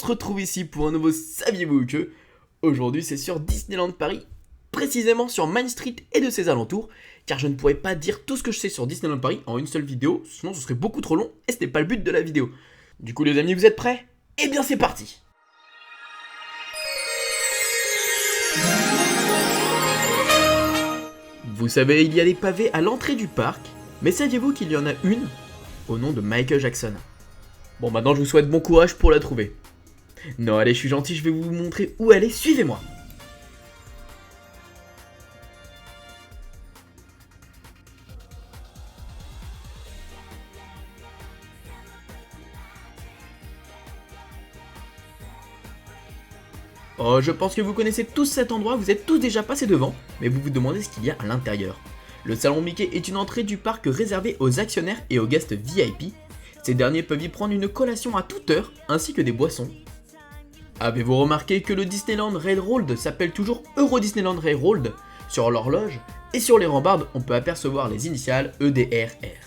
retrouve ici pour un nouveau Saviez-vous que. Aujourd'hui c'est sur Disneyland Paris, précisément sur Main Street et de ses alentours, car je ne pourrais pas dire tout ce que je sais sur Disneyland Paris en une seule vidéo, sinon ce serait beaucoup trop long et ce n'est pas le but de la vidéo. Du coup les amis, vous êtes prêts? Eh bien c'est parti! Vous savez, il y a des pavés à l'entrée du parc, mais saviez-vous qu'il y en a une au nom de Michael Jackson? Bon, maintenant je vous souhaite bon courage pour la trouver. Non, allez, je suis gentil, je vais vous montrer où elle est, suivez-moi. Oh, je pense que vous connaissez tous cet endroit, vous êtes tous déjà passés devant, mais vous vous demandez ce qu'il y a à l'intérieur. Le salon Mickey est une entrée du parc réservée aux actionnaires et aux guests VIP. Ces derniers peuvent y prendre une collation à toute heure, ainsi que des boissons. Avez-vous remarqué que le Disneyland Railroad s'appelle toujours Euro Disneyland Railroad? Sur l'horloge et sur les rambardes, on peut apercevoir les initiales EDRR.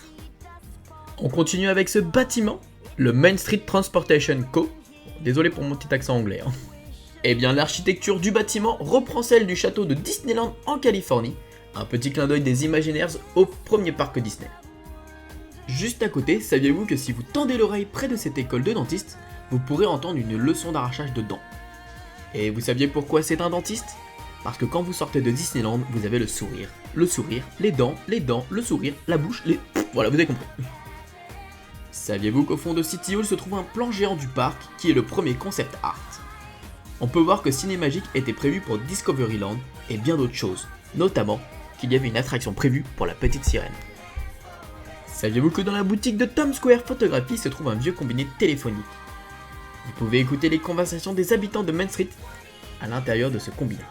On continue avec ce bâtiment, le Main Street Transportation Co. Désolé pour mon petit accent anglais. Eh bien, l'architecture du bâtiment reprend celle du château de Disneyland en Californie, un petit clin d'œil des Imagineers au premier parc Disney. Juste à côté, saviez-vous que si vous tendez l'oreille près de cette école de dentiste, vous pourrez entendre une leçon d'arrachage de dents. Et vous saviez pourquoi c'est un dentiste? Parce que quand vous sortez de Disneyland, vous avez le sourire, les dents, le sourire, la bouche, Voilà, vous avez compris. Saviez-vous qu'au fond de City Hall se trouve un plan géant du parc qui est le premier concept art? On peut voir que Cinémagique était prévu pour Discoveryland et bien d'autres choses, notamment qu'il y avait une attraction prévue pour la petite sirène. Saviez-vous que dans la boutique de Times Square Photographie se trouve un vieux combiné téléphonique? Vous pouvez écouter les conversations des habitants de Main Street à l'intérieur de ce combiné.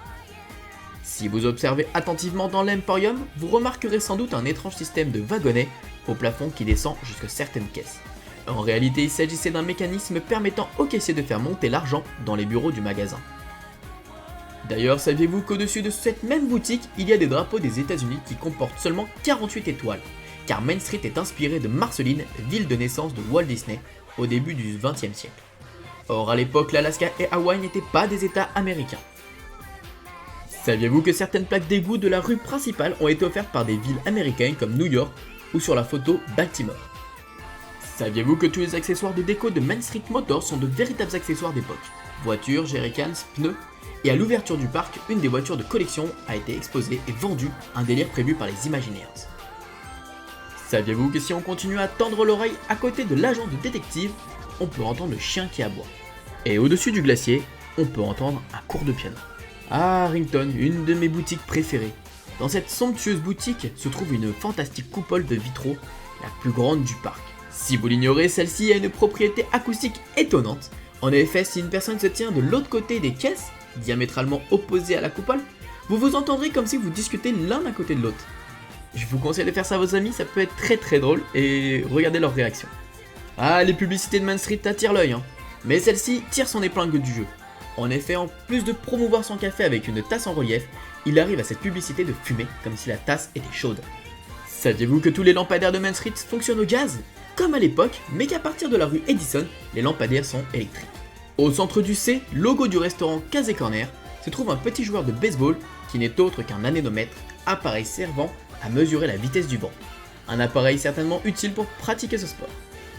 Si vous observez attentivement dans l'Emporium, vous remarquerez sans doute un étrange système de wagonnets au plafond qui descend jusqu'à certaines caisses. En réalité, il s'agissait d'un mécanisme permettant aux caissiers de faire monter l'argent dans les bureaux du magasin. D'ailleurs, saviez-vous qu'au-dessus de cette même boutique, il y a des drapeaux des États-Unis qui comportent seulement 48 étoiles, car Main Street est inspiré de Marceline, ville de naissance de Walt Disney, au début du XXe siècle. Or, à l'époque, l'Alaska et Hawaï n'étaient pas des États américains. Saviez-vous que certaines plaques d'égout de la rue principale ont été offertes par des villes américaines comme New York ou sur la photo Baltimore? Saviez-vous que tous les accessoires de déco de Main Street Motors sont de véritables accessoires d'époque? Voitures, jerrycans, pneus, et à l'ouverture du parc, une des voitures de collection a été exposée et vendue, un délire prévu par les Imagineers. Saviez-vous que si on continue à tendre l'oreille à côté de l'agent de détective, on peut entendre le chien qui aboie? Et au-dessus du glacier, on peut entendre un cours de piano. Ah, Rington, une de mes boutiques préférées. Dans cette somptueuse boutique se trouve une fantastique coupole de vitraux, la plus grande du parc. Si vous l'ignorez, celle-ci a une propriété acoustique étonnante. En effet, si une personne se tient de l'autre côté des caisses, diamétralement opposées à la coupole, vous vous entendrez comme si vous discutez l'un à côté de l'autre. Je vous conseille de faire ça à vos amis, ça peut être très drôle, et regardez leur réaction. Ah, les publicités de Main Street attirent l'œil, mais celle-ci tire son épingle du jeu. En effet, en plus de promouvoir son café avec une tasse en relief, il arrive à cette publicité de fumer comme si la tasse était chaude. Saviez-vous que tous les lampadaires de Main Street fonctionnent au gaz? Comme à l'époque, mais qu'à partir de la rue Edison, les lampadaires sont électriques. Au centre du C, logo du restaurant Casey Corner, se trouve un petit joueur de baseball qui n'est autre qu'un anémomètre, appareil servant à mesurer la vitesse du vent. Un appareil certainement utile pour pratiquer ce sport.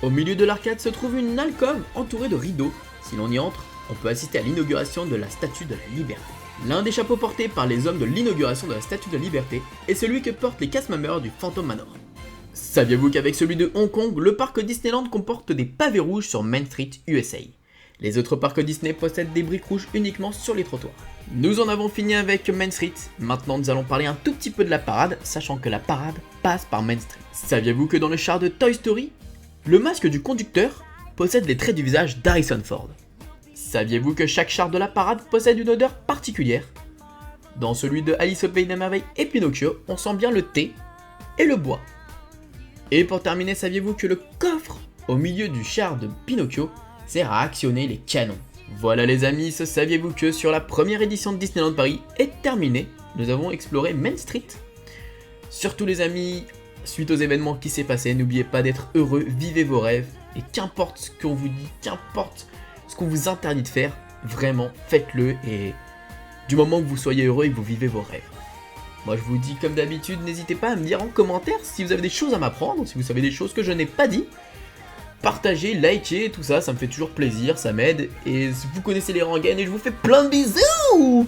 Au milieu de l'arcade se trouve une alcôve entourée de rideaux. Si l'on y entre, on peut assister à l'inauguration de la Statue de la Liberté. L'un des chapeaux portés par les hommes de l'inauguration de la Statue de la Liberté est celui que portent les cast-members du Phantom Manor. Saviez-vous qu'avec celui de Hong Kong, le parc Disneyland comporte des pavés rouges sur Main Street, USA? Les autres parcs Disney possèdent des briques rouges uniquement sur les trottoirs. Nous en avons fini avec Main Street, maintenant nous allons parler un tout petit peu de la parade, sachant que la parade passe par Main Street. Saviez-vous que dans le char de Toy Story, le masque du conducteur possède les traits du visage d'Harrison Ford? Saviez-vous que chaque char de la parade possède une odeur particulière? Dans celui de Alice au Pays des Merveilles et Pinocchio, on sent bien le thé et le bois. Et pour terminer, saviez-vous que le coffre au milieu du char de Pinocchio sert à actionner les canons? Voilà les amis, saviez-vous que sur la première édition de Disneyland Paris est terminée, nous avons exploré Main Street. Surtout les amis, suite aux événements qui s'est passé, n'oubliez pas d'être heureux, vivez vos rêves, et qu'importe ce qu'on vous dit, qu'importe ce qu'on vous interdit de faire, vraiment faites-le et du moment que vous soyez heureux et que vous vivez vos rêves. Moi je vous dis comme d'habitude, n'hésitez pas à me dire en commentaire si vous avez des choses à m'apprendre, si vous savez des choses que je n'ai pas dit. Partagez, likez, tout ça, ça me fait toujours plaisir, ça m'aide. Et vous connaissez les rengaines et je vous fais plein de bisous.